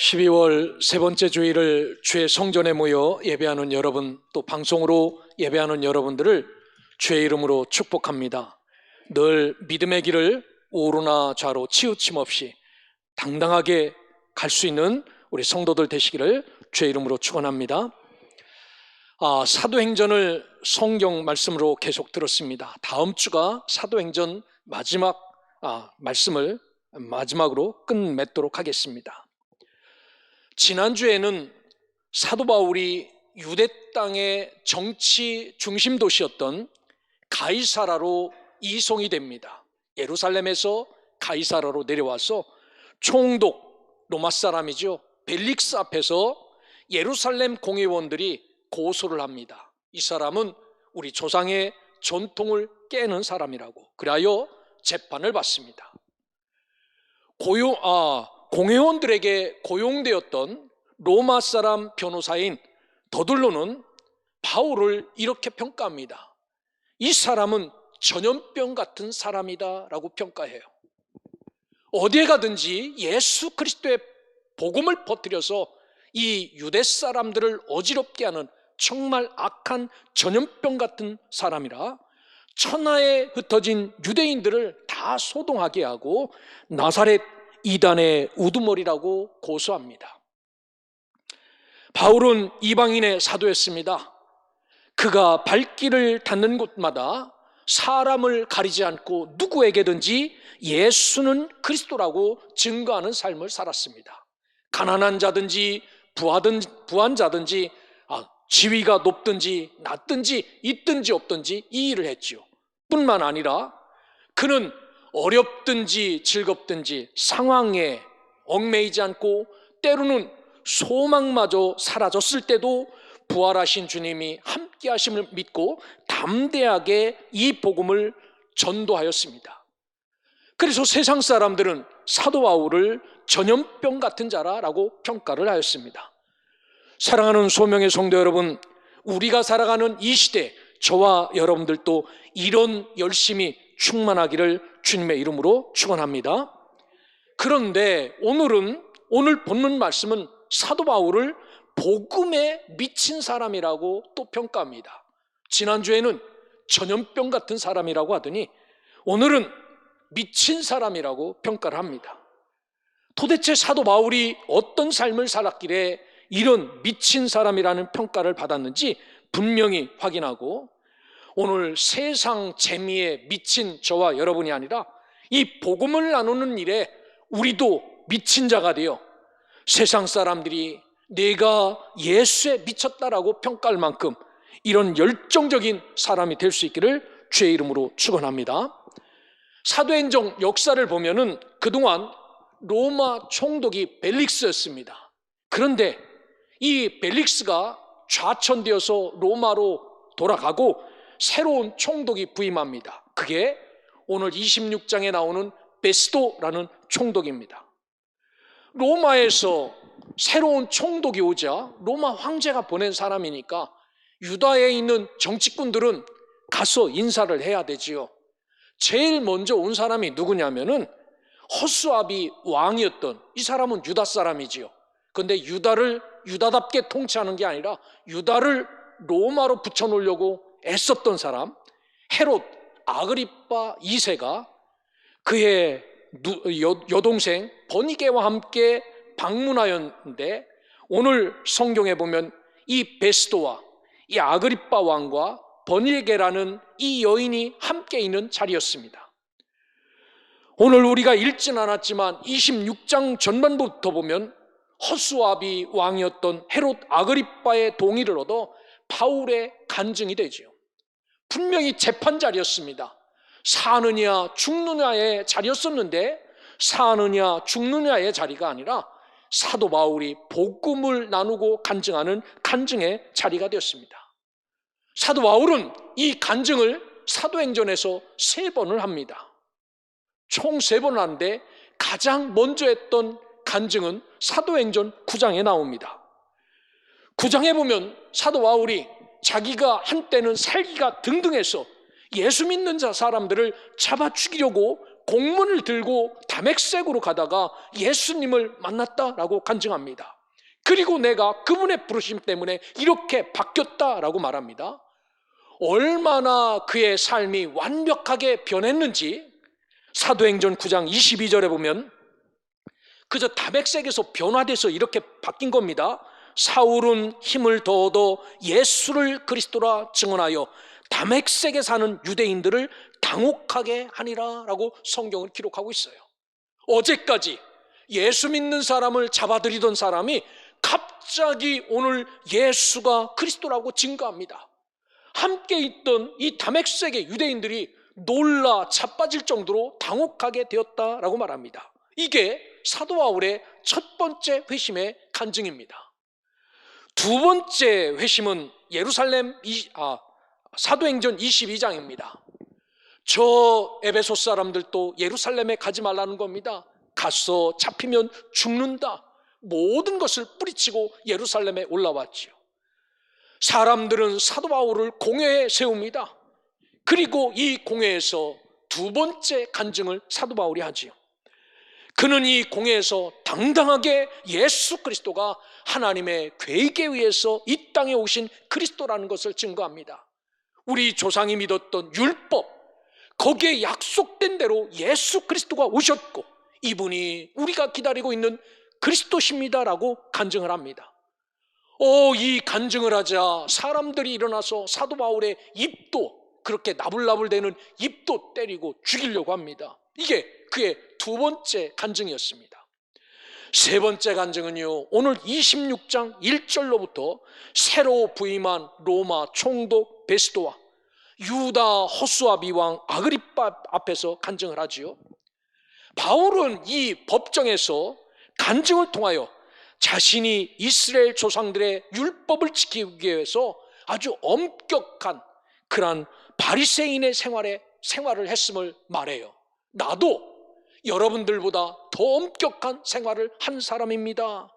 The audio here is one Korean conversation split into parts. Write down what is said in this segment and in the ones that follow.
12월 세 번째 주일을 주의 성전에 모여 예배하는 여러분, 또 방송으로 예배하는 여러분들을 주의 이름으로 축복합니다. 늘 믿음의 길을 우로나 좌로 치우침 없이 당당하게 갈 수 있는 우리 성도들 되시기를 주의 이름으로 축원합니다. 사도행전을 성경 말씀으로 계속 들었습니다. 다음 주가 사도행전 마지막 말씀을 마지막으로 끝맺도록 하겠습니다. 지난주에는 사도 바울이 유대 땅의 정치 중심 도시였던 가이사라로 이송이 됩니다. 예루살렘에서 가이사라로 내려와서 총독, 로마 사람이죠, 벨릭스 앞에서 예루살렘 공회원들이 고소를 합니다. 이 사람은 우리 조상의 전통을 깨는 사람이라고. 그리하여 재판을 받습니다. 공회원들에게 고용되었던 로마 사람 변호사인 더둘로는 바울을 이렇게 평가합니다. 이 사람은 전염병 같은 사람이다 라고 평가해요. 어디에 가든지 예수 그리스도의 복음을 퍼뜨려서 이 유대 사람들을 어지럽게 하는 정말 악한 전염병 같은 사람이라 천하에 흩어진 유대인들을 다 소동하게 하고 나사렛 이단의 우두머리라고 고소합니다. 바울은 이방인의 사도였습니다. 그가 발길을 닿는 곳마다 사람을 가리지 않고 누구에게든지 예수는 그리스도라고 증거하는 삶을 살았습니다. 가난한 자든지 부한 자든지 지위가 높든지 낮든지 있든지 없든지 이 일을 했지요. 뿐만 아니라 그는 어렵든지 즐겁든지 상황에 얽매이지 않고 때로는 소망마저 사라졌을 때도 부활하신 주님이 함께 하심을 믿고 담대하게 이 복음을 전도하였습니다. 그래서 세상 사람들은 사도 바울을 전염병 같은 자라고 평가를 하였습니다. 사랑하는 소명의 성도 여러분, 우리가 살아가는 이 시대, 저와 여러분들도 이런 열심이 충만하기를 주님의 이름으로 축원합니다. 그런데 오늘 본문 말씀은 사도 바울을 복음에 미친 사람이라고 또 평가합니다. 지난주에는 전염병 같은 사람이라고 하더니 오늘은 미친 사람이라고 평가를 합니다. 도대체 사도 바울이 어떤 삶을 살았길래 이런 미친 사람이라는 평가를 받았는지 분명히 확인하고, 오늘 세상 재미에 미친 저와 여러분이 아니라 이 복음을 나누는 일에 우리도 미친 자가 되어 세상 사람들이 내가 예수에 미쳤다라고 평가할 만큼 이런 열정적인 사람이 될 수 있기를 주의 이름으로 축원합니다. 사도행전 역사를 보면은 그동안 로마 총독이 벨릭스였습니다. 그런데 이 벨릭스가 좌천되어서 로마로 돌아가고 새로운 총독이 부임합니다. 그게 오늘 26장에 나오는 베스도라는 총독입니다. 로마에서 새로운 총독이 오자 로마 황제가 보낸 사람이니까 유다에 있는 정치꾼들은 가서 인사를 해야 되지요. 제일 먼저 온 사람이 누구냐면은 허수아비 왕이었던, 이 사람은 유다 사람이지요. 그런데 유다를 유다답게 통치하는 게 아니라 유다를 로마로 붙여놓으려고 애썼던 사람, 헤롯 아그리빠 2세가 그의 여동생 버니게와 함께 방문하였는데, 오늘 성경에 보면 이 베스도와 이 아그리빠 왕과 버니게라는 이 여인이 함께 있는 자리였습니다. 오늘 우리가 읽진 않았지만 26장 전반부터 보면 허수아비 왕이었던 헤롯 아그리빠의 동의를 얻어 바울의 간증이 되지요. 분명히 재판 자리였습니다. 사느냐 죽느냐의 자리였었는데 사느냐 죽느냐의 자리가 아니라 사도 바울이 복음을 나누고 간증하는 간증의 자리가 되었습니다. 사도 바울은 이 간증을 사도행전에서 3번을 합니다. 총 3번을 하는데 가장 먼저 했던 간증은 사도행전 9장에 나옵니다. 9장에 보면 사도 바울이 자기가 한때는 살기가 등등해서 예수 믿는 사람들을 잡아 죽이려고 공문을 들고 다맥색으로 가다가 예수님을 만났다라고 간증합니다. 그리고 내가 그분의 부르심 때문에 이렇게 바뀌었다라고 말합니다. 얼마나 그의 삶이 완벽하게 변했는지 사도행전 9장 22절에 보면 그저 다맥색에서 변화돼서 이렇게 바뀐 겁니다. 사울은 힘을 더 얻어 예수를 그리스도라 증언하여 다맥색에 사는 유대인들을 당혹하게 하니라 라고 성경을 기록하고 있어요. 어제까지 예수 믿는 사람을 잡아들이던 사람이 갑자기 오늘 예수가 그리스도라고 증거합니다. 함께 있던 이 다맥색의 유대인들이 놀라 자빠질 정도로 당혹하게 되었다라고 말합니다. 이게 사도 바울의 첫 번째 회심의 간증입니다. 두 번째 회심은 사도행전 22장입니다. 저 에베소 사람들도 예루살렘에 가지 말라는 겁니다. 가서 잡히면 죽는다. 모든 것을 뿌리치고 예루살렘에 올라왔지요. 사람들은 사도 바울을 공회에 세웁니다. 그리고 이 공회에서 두 번째 간증을 사도 바울이 하지요. 그는 이 공회에서 당당하게 예수 그리스도가 하나님의 계획에 의해서 이 땅에 오신 그리스도라는 것을 증거합니다. 우리 조상이 믿었던 율법, 거기에 약속된 대로 예수 그리스도가 오셨고 이분이 우리가 기다리고 있는 그리스도십니다라고 간증을 합니다. 이 간증을 하자 사람들이 일어나서 사도 바울의 입도, 그렇게 나불나불대는 입도 때리고 죽이려고 합니다. 이게 그의 두 번째 간증이었습니다. 세 번째 간증은요, 오늘 26장 1절로부터 새로 부임한 로마 총독 베스도와 유다 호수아비 왕 아그리빠 앞에서 간증을 하지요. 바울은 이 법정에서 간증을 통하여 자신이 이스라엘 조상들의 율법을 지키기 위해서 아주 엄격한 그러한 바리새인의 생활을 했음을 말해요. 나도 여러분들보다 더 엄격한 생활을 한 사람입니다.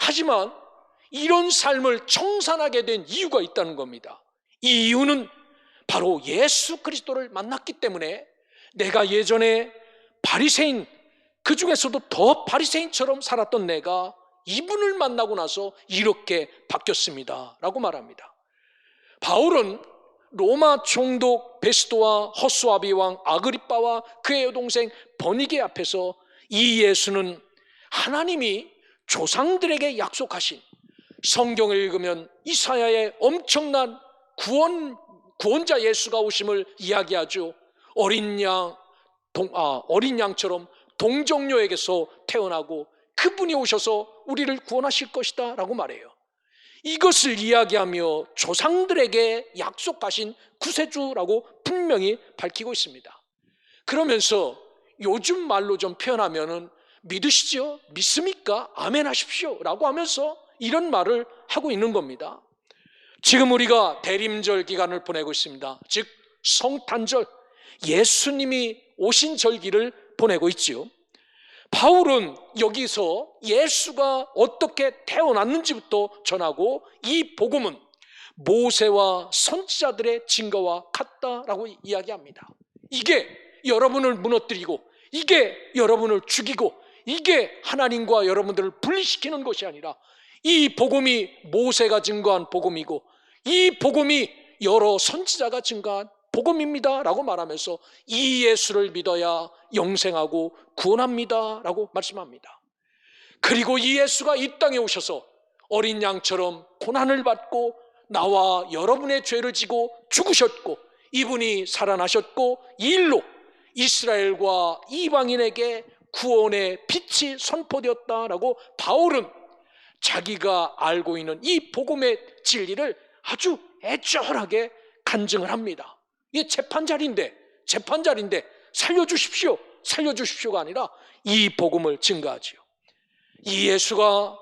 하지만 이런 삶을 청산하게 된 이유가 있다는 겁니다. 이 이유는 바로 예수 그리스도를 만났기 때문에 내가 예전에 바리새인, 그 중에서도 더 바리새인처럼 살았던 내가 이분을 만나고 나서 이렇게 바뀌었습니다 라고 말합니다. 바울은 로마 총독 베스도와 허수아비 왕 아그리빠와 그의 여동생 버니게 앞에서 이 예수는 하나님이 조상들에게 약속하신, 성경을 읽으면 이사야의 엄청난 구원자 예수가 오심을 이야기하죠. 어린 양처럼 동정녀에게서 태어나고 그분이 오셔서 우리를 구원하실 것이다 라고 말해요. 이것을 이야기하며 조상들에게 약속하신 구세주라고 분명히 밝히고 있습니다. 그러면서 요즘 말로 좀 표현하면은 믿으시죠? 믿습니까? 아멘 하십시오 라고 하면서 이런 말을 하고 있는 겁니다. 지금 우리가 대림절 기간을 보내고 있습니다. 즉 성탄절, 예수님이 오신 절기를 보내고 있지요. 바울은 여기서 예수가 어떻게 태어났는지부터 전하고 이 복음은 모세와 선지자들의 증거와 같다라고 이야기합니다. 이게 여러분을 무너뜨리고, 이게 여러분을 죽이고, 이게 하나님과 여러분들을 분리시키는 것이 아니라 이 복음이 모세가 증거한 복음이고 이 복음이 여러 선지자가 증거한 복음입니다 라고 말하면서 이 예수를 믿어야 영생하고 구원합니다 라고 말씀합니다. 그리고 이 예수가 이 땅에 오셔서 어린 양처럼 고난을 받고 나와 여러분의 죄를 지고 죽으셨고 이분이 살아나셨고 이 일로 이스라엘과 이방인에게 구원의 빛이 선포되었다라고 바울은 자기가 알고 있는 이 복음의 진리를 아주 애절하게 간증을 합니다. 이게 재판자리인데 살려주십시오가 아니라 이 복음을 증거하지요. 이 예수가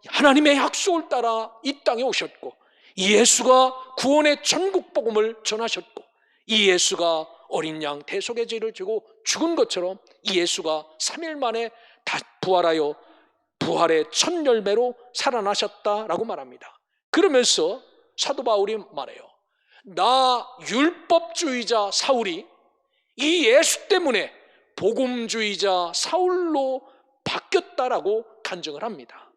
하나님의 약속을 따라 이 땅에 오셨고 이 예수가 구원의 전국 복음을 전하셨고 이 예수가 어린 양 대속의 죄를 지고 죽은 것처럼 이 예수가 3일 만에 부활하여 부활의 첫 열매로 살아나셨다라고 말합니다. 그러면서 사도 바울이 말해요. 나 율법주의자 사울이 이 예수 때문에 복음주의자 사울로 바뀌었다라고 간증을 합니다.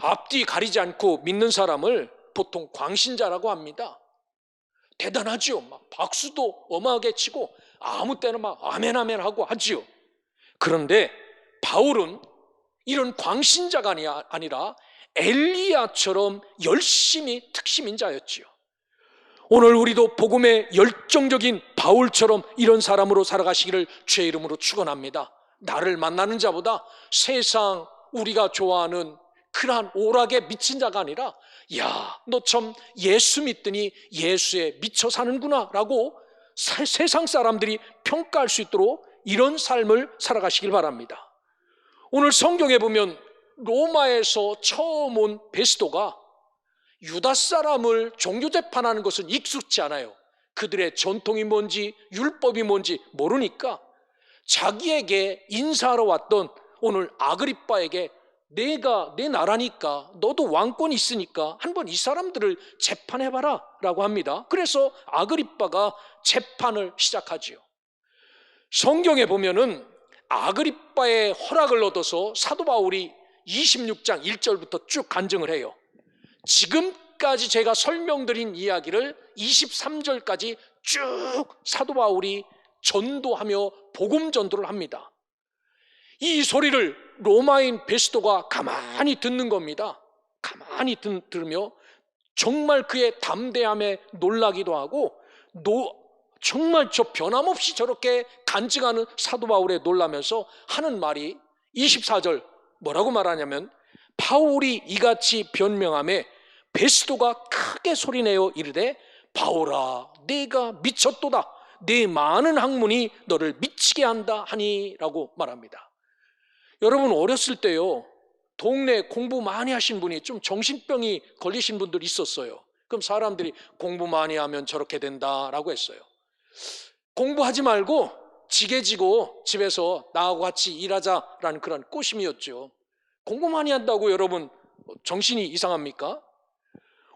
앞뒤 가리지 않고 믿는 사람을 보통 광신자라고 합니다. 대단하지요. 막 박수도 어마하게 치고 아무 때나 막 아멘 아멘 하고 하지요. 그런데 바울은 이런 광신자가 아니라 엘리야처럼 열심히 특심인자였지요. 오늘 우리도 복음의 열정적인 바울처럼 이런 사람으로 살아가시기를 주의 이름으로 축원합니다. 나를 만나는 자보다 세상 우리가 좋아하는 그러한 오락에 미친 자가 아니라 야, 너 참 예수 믿더니 예수에 미쳐 사는구나 라고 세상 사람들이 평가할 수 있도록 이런 삶을 살아가시길 바랍니다. 오늘 성경에 보면 로마에서 처음 온 베스도가 유다 사람을 종교재판하는 것은 익숙치 않아요. 그들의 전통이 뭔지 율법이 뭔지 모르니까 자기에게 인사하러 왔던 오늘 아그리빠에게 내가 내 나라니까 너도 왕권이 있으니까 한번 이 사람들을 재판해봐라 라고 합니다. 그래서 아그리빠가 재판을 시작하지요. 성경에 보면은 아그리빠의 허락을 얻어서 사도 바울이 26장 1절부터 쭉 간증을 해요. 지금까지 제가 설명드린 이야기를 23절까지 쭉 사도 바울이 전도하며 복음 전도를 합니다. 이 소리를 로마인 베스도가 가만히 듣는 겁니다. 가만히 들으며 정말 그의 담대함에 놀라기도 하고 정말 저 변함없이 저렇게 간증하는 사도 바울에 놀라면서 하는 말이 24절 뭐라고 말하냐면 바울이 이같이 변명하며 베스도가 크게 소리내어 이르되 바울아 네가 미쳤도다 네 많은 학문이 너를 미치게 한다 하니 라고 말합니다. 여러분 어렸을 때요 동네 공부 많이 하신 분이 좀 정신병이 걸리신 분들이 있었어요. 그럼 사람들이 공부 많이 하면 저렇게 된다라고 했어요. 공부하지 말고 지게지고 집에서 나하고 같이 일하자라는 그런 꼬심이었죠. 공부 많이 한다고 여러분 정신이 이상합니까?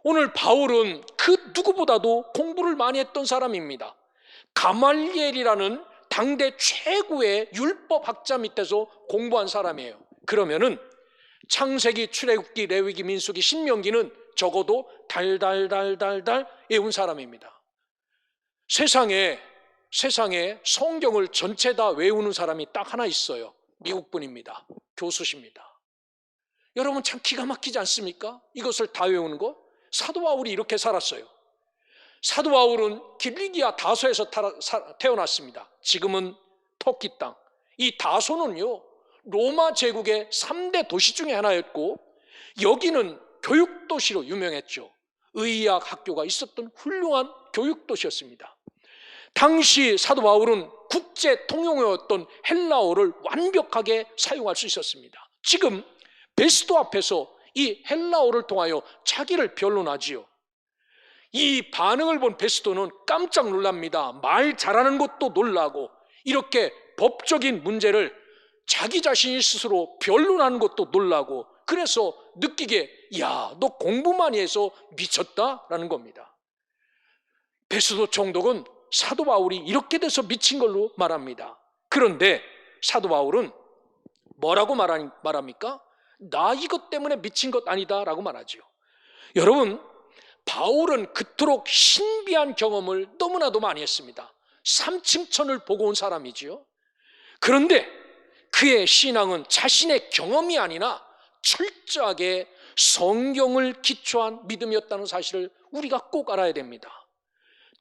오늘 바울은 그 누구보다도 공부를 많이 했던 사람입니다. 가말리엘이라는 당대 최고의 율법학자 밑에서 공부한 사람이에요. 그러면은 창세기, 출애굽기, 레위기, 민수기, 신명기는 적어도 달달달달달 외운 사람입니다. 세상에 성경을 전체 다 외우는 사람이 딱 하나 있어요. 미국 분입니다. 교수십니다. 여러분 참 기가 막히지 않습니까? 이것을 다 외우는 거? 사도 바울이 이렇게 살았어요. 사도 바울은 길리기아 다소에서 태어났습니다. 지금은 터키 땅. 이 다소는요 로마 제국의 3대 도시 중에 하나였고 여기는 교육도시로 유명했죠. 의학 학교가 있었던 훌륭한 교육도시였습니다. 당시 사도 바울은 국제 통용어였던 헬라어를 완벽하게 사용할 수 있었습니다. 지금 베스도 앞에서 이 헬라어를 통하여 자기를 변론하지요. 이 반응을 본 베스도는 깜짝 놀랍니다. 말 잘하는 것도 놀라고 이렇게 법적인 문제를 자기 자신이 스스로 변론하는 것도 놀라고 그래서 느끼게 야, 너 공부 많이 해서 미쳤다라는 겁니다. 베스도 총독은 사도 바울이 이렇게 돼서 미친 걸로 말합니다. 그런데 사도 바울은 뭐라고 말합니까? 나 이것 때문에 미친 것 아니다 라고 말하죠. 여러분 바울은 그토록 신비한 경험을 너무나도 많이 했습니다. 삼층천을 보고 온 사람이지요. 그런데 그의 신앙은 자신의 경험이 아니라 철저하게 성경을 기초한 믿음이었다는 사실을 우리가 꼭 알아야 됩니다.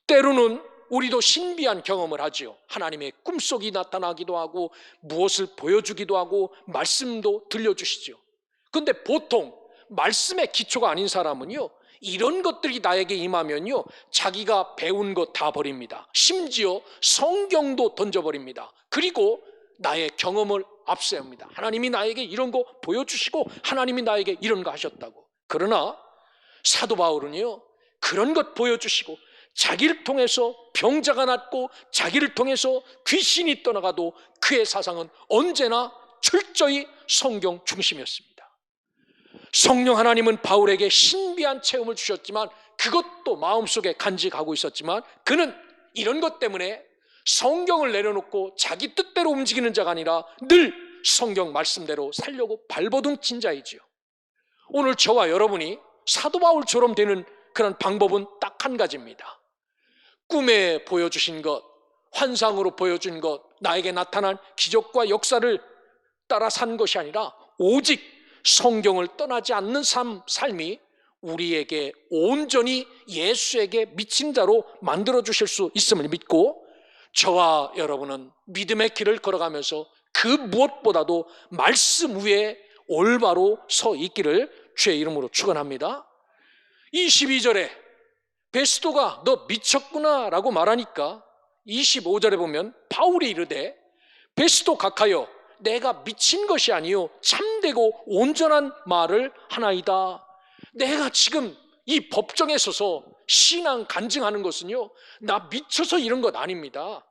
때로는 우리도 신비한 경험을 하지요. 하나님의 꿈속이 나타나기도 하고 무엇을 보여주기도 하고 말씀도 들려주시죠. 근데 보통 말씀의 기초가 아닌 사람은요 이런 것들이 나에게 임하면요 자기가 배운 거 다 버립니다. 심지어 성경도 던져버립니다. 그리고 나의 경험을 앞세웁니다. 하나님이 나에게 이런 거 보여주시고 하나님이 나에게 이런 거 하셨다고. 그러나 사도 바울은요 그런 것 보여주시고 자기를 통해서 병자가 낫고 자기를 통해서 귀신이 떠나가도 그의 사상은 언제나 철저히 성경 중심이었습니다. 성령 하나님은 바울에게 신비한 체험을 주셨지만 그것도 마음속에 간직하고 있었지만 그는 이런 것 때문에 성경을 내려놓고 자기 뜻대로 움직이는 자가 아니라 늘 성경 말씀대로 살려고 발버둥 친 자이지요. 오늘 저와 여러분이 사도 바울처럼 되는 그런 방법은 딱 한 가지입니다. 꿈에 보여주신 것, 환상으로 보여준 것, 나에게 나타난 기적과 역사를 따라 산 것이 아니라 오직 성경을 떠나지 않는 삶이 우리에게 온전히 예수에게 미친 자로 만들어 주실 수 있음을 믿고, 저와 여러분은 믿음의 길을 걸어가면서 그 무엇보다도 말씀 위에 올바로 서 있기를 주의 이름으로 축원합니다. 22절에 베스도가 너 미쳤구나 라고 말하니까 25절에 보면 바울이 이르되 베스도 각하여 내가 미친 것이 아니요 참되고 온전한 말을 하나이다. 내가 지금 이 법정에 서서 신앙 간증하는 것은요, 나 미쳐서 이런 것 아닙니다.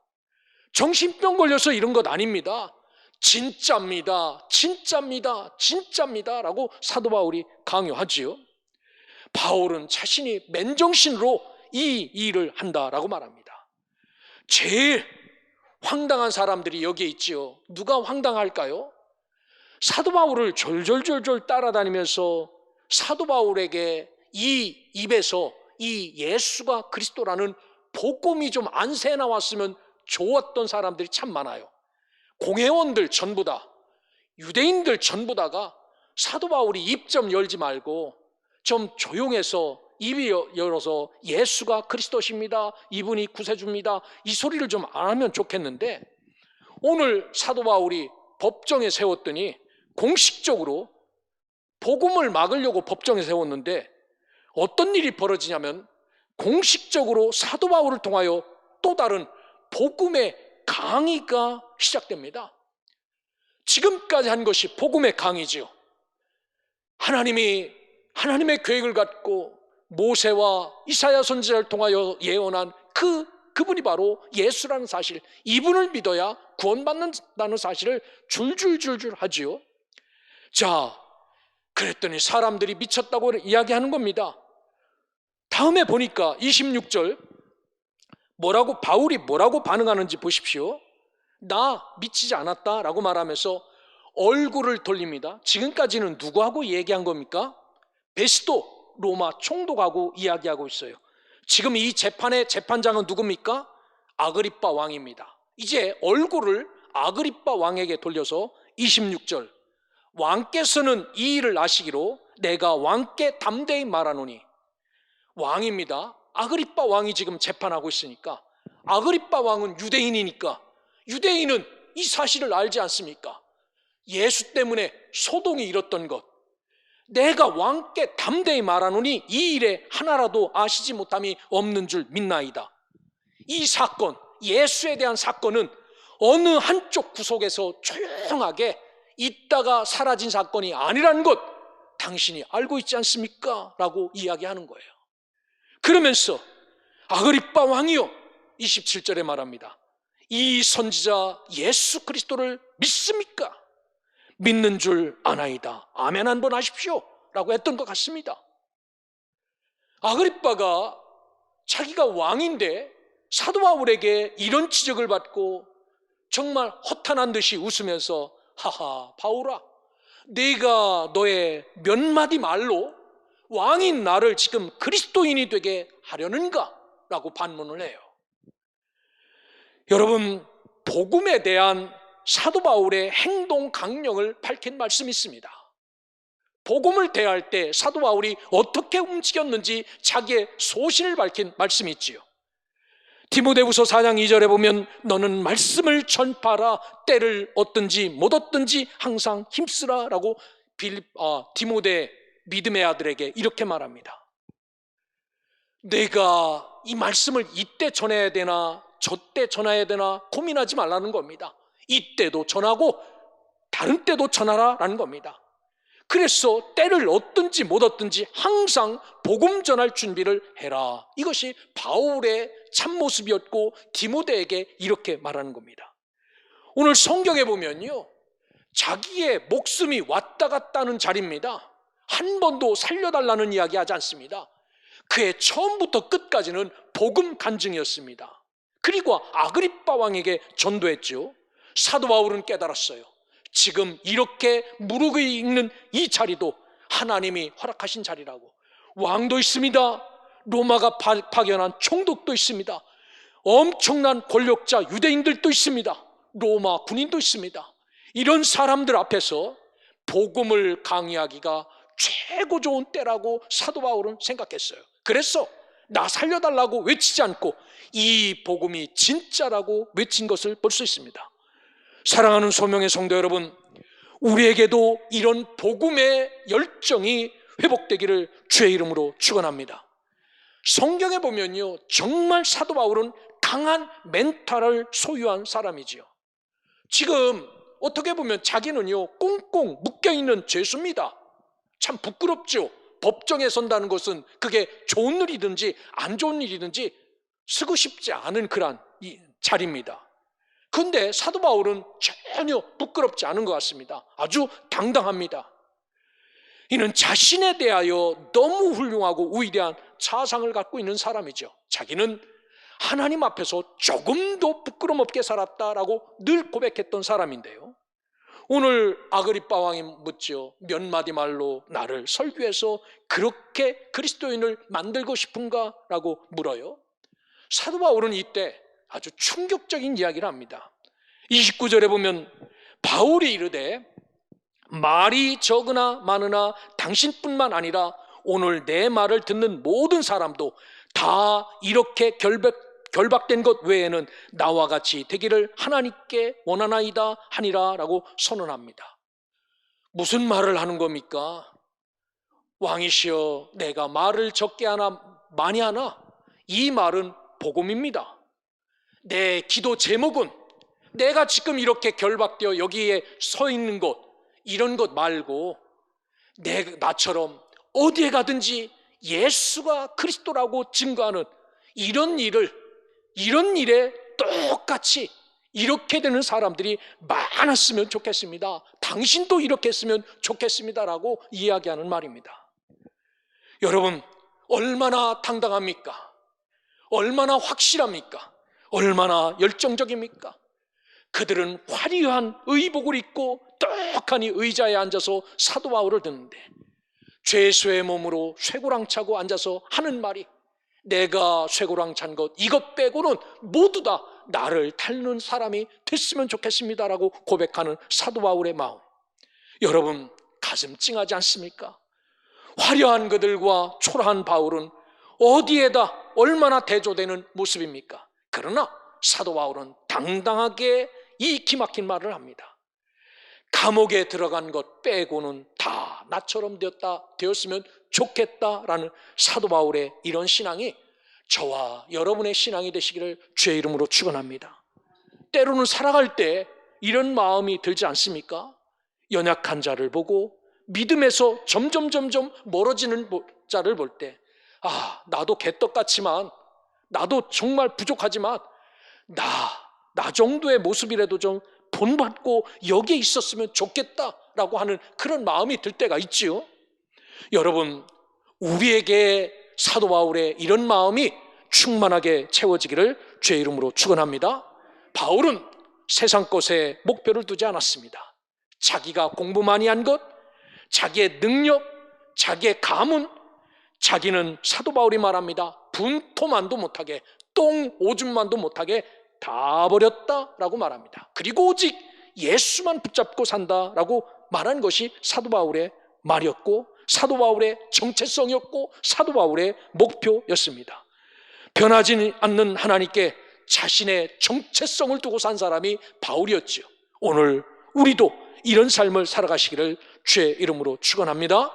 정신병 걸려서 이런 것 아닙니다. 진짜입니다. 진짜입니다. 진짜입니다 라고 사도 바울이 강요하지요. 바울은 자신이 맨정신으로 이 일을 한다라고 말합니다. 제일 황당한 사람들이 여기에 있지요. 누가 황당할까요? 사도 바울을 졸졸졸졸 따라다니면서 사도 바울에게 이 입에서 이 예수가 그리스도라는 복음이 좀 안 새 나왔으면 좋았던 사람들이 참 많아요. 공회원들 전부 다, 유대인들 전부 다가 사도 바울이 입 좀 열지 말고 좀 조용해서 입이 열어서 예수가 그리스도십니다, 이분이 구세주입니다, 이 소리를 좀 안 하면 좋겠는데, 오늘 사도 바울이 법정에 세웠더니 공식적으로 복음을 막으려고 법정에 세웠는데 어떤 일이 벌어지냐면 공식적으로 사도 바울을 통하여 또 다른 복음의 강의가 시작됩니다. 지금까지 한 것이 복음의 강의지요. 하나님의 계획을 갖고 모세와 이사야 선지자를 통하여 예언한 그분이 바로 예수라는 사실, 이분을 믿어야 구원받는다는 사실을 줄줄줄줄 하지요. 자, 그랬더니 사람들이 미쳤다고 이야기하는 겁니다. 다음에 보니까 26절 바울이 뭐라고 반응하는지 보십시오. 나 미치지 않았다라고 말하면서 얼굴을 돌립니다. 지금까지는 누구하고 얘기한 겁니까? 베스도 로마 총독하고 이야기하고 있어요. 지금 이 재판의 재판장은 누굽니까? 아그리빠 왕입니다. 이제 얼굴을 아그리빠 왕에게 돌려서 26절 왕께서는 이 일을 아시기로 내가 왕께 담대히 말하노니, 왕입니다. 아그리빠 왕이 지금 재판하고 있으니까, 아그리빠 왕은 유대인이니까 유대인은 이 사실을 알지 않습니까? 예수 때문에 소동이 일었던 것, 내가 왕께 담대히 말하노니 이 일에 하나라도 아시지 못함이 없는 줄 믿나이다. 이 사건, 예수에 대한 사건은 어느 한쪽 구석에서 조용하게 있다가 사라진 사건이 아니라는 것 당신이 알고 있지 않습니까? 라고 이야기하는 거예요. 그러면서 아그리빠 왕이요, 27절에 말합니다. 이 선지자 예수 그리스도를 믿습니까? 믿는 줄 아나이다. 아멘 한번 하십시오 라고 했던 것 같습니다. 아그리빠가 자기가 왕인데 사도 바울에게 이런 지적을 받고 정말 허탄한 듯이 웃으면서, 하하 바울아, 네가 너의 몇 마디 말로 왕인 나를 지금 그리스도인이 되게 하려는가? 라고 반문을 해요. 여러분, 복음에 대한 사도 바울의 행동 강령을 밝힌 말씀이 있습니다. 복음을 대할 때 사도 바울이 어떻게 움직였는지 자기의 소신을 밝힌 말씀이 있지요. 디모데후서 4장 2절에 보면 너는 말씀을 전파하라, 때를 얻든지 못 얻든지 항상 힘쓰라 라고 디모데 믿음의 아들에게 이렇게 말합니다. 내가 이 말씀을 이때 전해야 되나 저때 전해야 되나 고민하지 말라는 겁니다. 이때도 전하고 다른 때도 전하라 라는 겁니다. 그래서 때를 얻든지 못 얻든지 항상 복음 전할 준비를 해라. 이것이 바울의 참모습이었고 디모데에게 이렇게 말하는 겁니다. 오늘 성경에 보면요, 자기의 목숨이 왔다 갔다 하는 자리입니다. 한 번도 살려달라는 이야기 하지 않습니다. 그의 처음부터 끝까지는 복음 간증이었습니다. 그리고 아그리빠 왕에게 전도했죠. 사도 바울은 깨달았어요. 지금 이렇게 무르익어 있는 이 자리도 하나님이 허락하신 자리라고. 왕도 있습니다. 로마가 파견한 총독도 있습니다. 엄청난 권력자 유대인들도 있습니다. 로마 군인도 있습니다. 이런 사람들 앞에서 복음을 강의하기가 최고 좋은 때라고 사도 바울은 생각했어요. 그래서 나 살려달라고 외치지 않고 이 복음이 진짜라고 외친 것을 볼 수 있습니다. 사랑하는 소명의 성도 여러분, 우리에게도 이런 복음의 열정이 회복되기를 주의 이름으로 축원합니다. 성경에 보면요, 정말 사도 바울은 강한 멘탈을 소유한 사람이지요. 지금 어떻게 보면 자기는요 꽁꽁 묶여있는 죄수입니다. 참 부끄럽죠. 법정에 선다는 것은 그게 좋은 일이든지 안 좋은 일이든지 쓰고 싶지 않은 그런 자리입니다. 그런데 사도 바울은 전혀 부끄럽지 않은 것 같습니다. 아주 당당합니다. 이는 자신에 대하여 너무 훌륭하고 위대한 자상을 갖고 있는 사람이죠. 자기는 하나님 앞에서 조금도 부끄럼 없게 살았다라고 늘 고백했던 사람인데요, 오늘 아그리빠 왕이 묻죠. 몇 마디 말로 나를 설교해서 그렇게 그리스도인을 만들고 싶은가? 라고 물어요. 사도 바울은 이때 아주 충격적인 이야기를 합니다. 29절에 보면 바울이 이르되 말이 적으나 많으나 당신뿐만 아니라 오늘 내 말을 듣는 모든 사람도 다 이렇게 결박된 것 외에는 나와 같이 되기를 하나님께 원하나이다 하니라 라고 선언합니다. 무슨 말을 하는 겁니까? 왕이시여, 내가 말을 적게 하나 많이 하나 이 말은 복음입니다. 내 기도 제목은 내가 지금 이렇게 결박되어 여기에 서 있는 것, 이런 것 말고 나처럼 어디에 가든지 예수가 그리스도라고 증거하는 이런 일에 똑같이 이렇게 되는 사람들이 많았으면 좋겠습니다. 당신도 이렇게 했으면 좋겠습니다라고 이야기하는 말입니다. 여러분, 얼마나 당당합니까? 얼마나 확실합니까? 얼마나 열정적입니까? 그들은 화려한 의복을 입고 떡하니 의자에 앉아서 사도 바울을 듣는데 죄수의 몸으로 쇠고랑차고 앉아서 하는 말이 내가 쇠고랑 찬 것 이것 빼고는 모두 다 나를 닳는 사람이 됐으면 좋겠습니다라고 고백하는 사도 바울의 마음, 여러분 가슴 찡하지 않습니까? 화려한 그들과 초라한 바울은 어디에다 얼마나 대조되는 모습입니까? 그러나 사도 바울은 당당하게 이 기막힌 말을 합니다. 감옥에 들어간 것 빼고는 다 나처럼 되었으면 좋겠다라는 사도 바울의 이런 신앙이 저와 여러분의 신앙이 되시기를 주의 이름으로 축원합니다. 때로는 살아갈 때 이런 마음이 들지 않습니까? 연약한 자를 보고 믿음에서 점점 멀어지는 자를 볼 때, 나도 개떡같지만, 나도 정말 부족하지만 나 정도의 모습이라도 좀 본받고 여기에 있었으면 좋겠다라고 하는 그런 마음이 들 때가 있지요. 여러분, 우리에게 사도 바울의 이런 마음이 충만하게 채워지기를 주의 이름으로 축원합니다. 바울은 세상 것에 목표를 두지 않았습니다. 자기가 공부 많이 한 것, 자기의 능력, 자기의 가문, 자기는 사도 바울이 말합니다. 분토만도 못하게, 똥 오줌만도 못하게 다 버렸다라고 말합니다. 그리고 오직 예수만 붙잡고 산다라고 말한 것이 사도 바울의 말이었고, 사도 바울의 정체성이었고, 사도 바울의 목표였습니다. 변하지 않는 하나님께 자신의 정체성을 두고 산 사람이 바울이었죠. 오늘 우리도 이런 삶을 살아가시기를 주의 이름으로 축원합니다.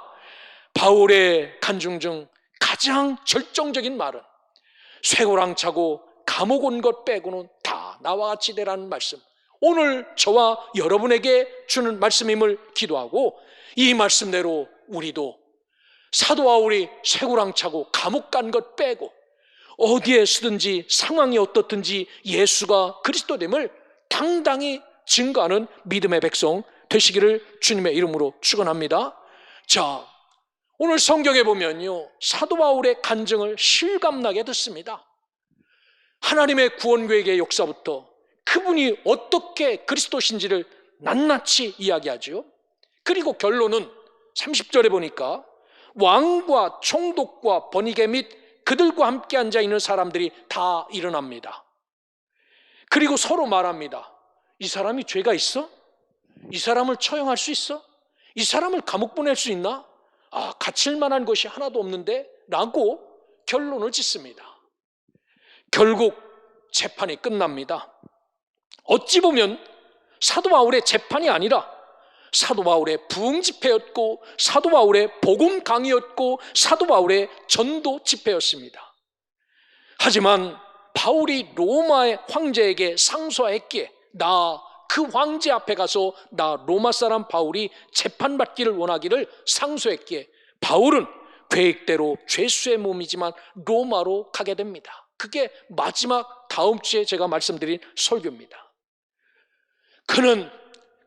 바울의 간증 중 가장 절정적인 말은 쇠고랑 차고 감옥 온 것 빼고는 다 나와 같이 되라는 말씀, 오늘 저와 여러분에게 주는 말씀임을 기도하고, 이 말씀대로 우리도 사도 바울이 쇠고랑 차고 감옥 간 것 빼고 어디에 서든지 상황이 어떻든지 예수가 그리스도됨을 당당히 증거하는 믿음의 백성 되시기를 주님의 이름으로 축원합니다. 자, 오늘 성경에 보면요, 사도 바울의 간증을 실감나게 듣습니다. 하나님의 구원계획의 역사부터 그분이 어떻게 그리스도신지를 낱낱이 이야기하죠. 그리고 결론은 30절에 보니까 왕과 총독과 번이게 및 그들과 함께 앉아있는 사람들이 다 일어납니다. 그리고 서로 말합니다. 이 사람이 죄가 있어? 이 사람을 처형할 수 있어? 이 사람을 감옥 보낼 수 있나? 갇힐 만한 것이 하나도 없는데? 라고 결론을 짓습니다. 결국 재판이 끝납니다. 어찌 보면 사도 바울의 재판이 아니라 사도 바울의 부흥 집회였고, 사도 바울의 복음 강의였고, 사도 바울의 전도 집회였습니다. 하지만 바울이 로마의 황제에게 상소했기에 그 황제 앞에 가서 나 로마 사람 바울이 재판받기를 원하기를 상소했기에 바울은 계획대로 죄수의 몸이지만 로마로 가게 됩니다. 그게 마지막 다음 주에 제가 말씀드린 설교입니다. 그는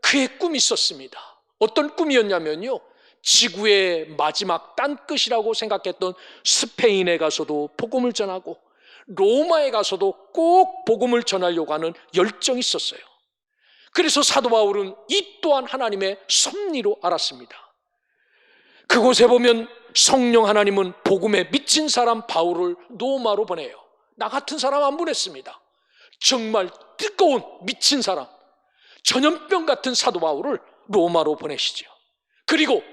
그의 꿈이 있었습니다. 어떤 꿈이었냐면요, 지구의 마지막 땅끝이라고 생각했던 스페인에 가서도 복음을 전하고 로마에 가서도 꼭 복음을 전하려고 하는 열정이 있었어요. 그래서 사도 바울은 이 또한 하나님의 섭리로 알았습니다. 그곳에 보면 성령 하나님은 복음에 미친 사람 바울을 로마로 보내요. 나 같은 사람 안 보냈습니다. 정말 뜨거운 미친 사람, 전염병 같은 사도 바울을 로마로 보내시죠. 그리고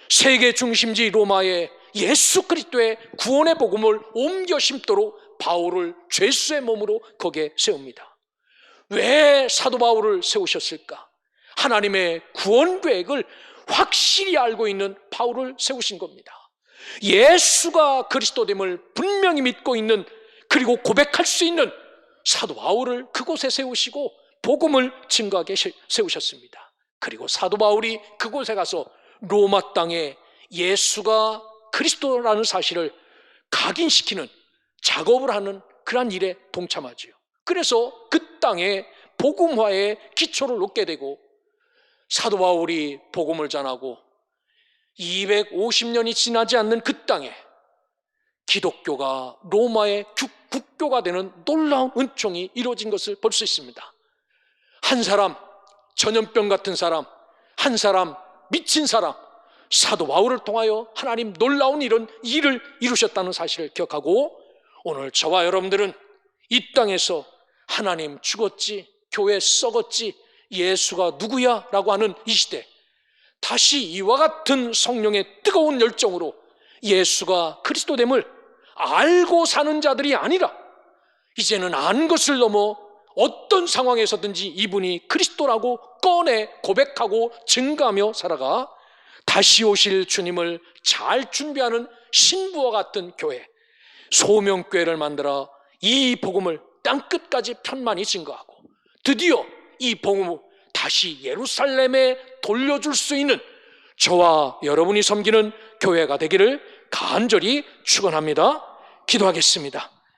세계 중심지 로마에 예수 그리스도의 구원의 복음을 옮겨 심도록 바울을 죄수의 몸으로 거기에 세웁니다. 왜 사도 바울을 세우셨을까? 하나님의 구원 계획을 확실히 알고 있는 바울을 세우신 겁니다. 예수가 그리스도됨을 분명히 믿고 있는, 그리고 고백할 수 있는 사도 바울을 그곳에 세우시고 복음을 증거하게 세우셨습니다. 그리고 사도 바울이 그곳에 가서 로마 땅에 예수가 그리스도라는 사실을 각인시키는 작업을 하는 그러한 일에 동참하지요. 그래서 그 땅에 복음화의 기초를 놓게 되고, 사도 바울이 복음을 전하고 250년이 지나지 않는 그 땅에 기독교가 로마의 국교가 되는 놀라운 은총이 이루어진 것을 볼 수 있습니다. 한 사람, 전염병 같은 사람, 한 사람, 미친 사람, 사도 바울을 통하여 하나님 놀라운 일을 이루셨다는 사실을 기억하고, 오늘 저와 여러분들은 이 땅에서 하나님 죽었지, 교회 썩었지, 예수가 누구야? 라고 하는 이 시대, 다시 이와 같은 성령의 뜨거운 열정으로 예수가 그리스도됨을 알고 사는 자들이 아니라, 이제는 안 것을 넘어 어떤 상황에서든지 이분이 그리스도라고 꺼내 고백하고 증거하며 살아가 다시 오실 주님을 잘 준비하는 신부와 같은 교회, 소명교회를 만들어 이 복음을 땅끝까지 편만히 증거하고 드디어 이 복음을 다시 예루살렘에 돌려줄 수 있는 저와 여러분이 섬기는 교회가 되기를 간절히 축원합니다. 기도하겠습니다.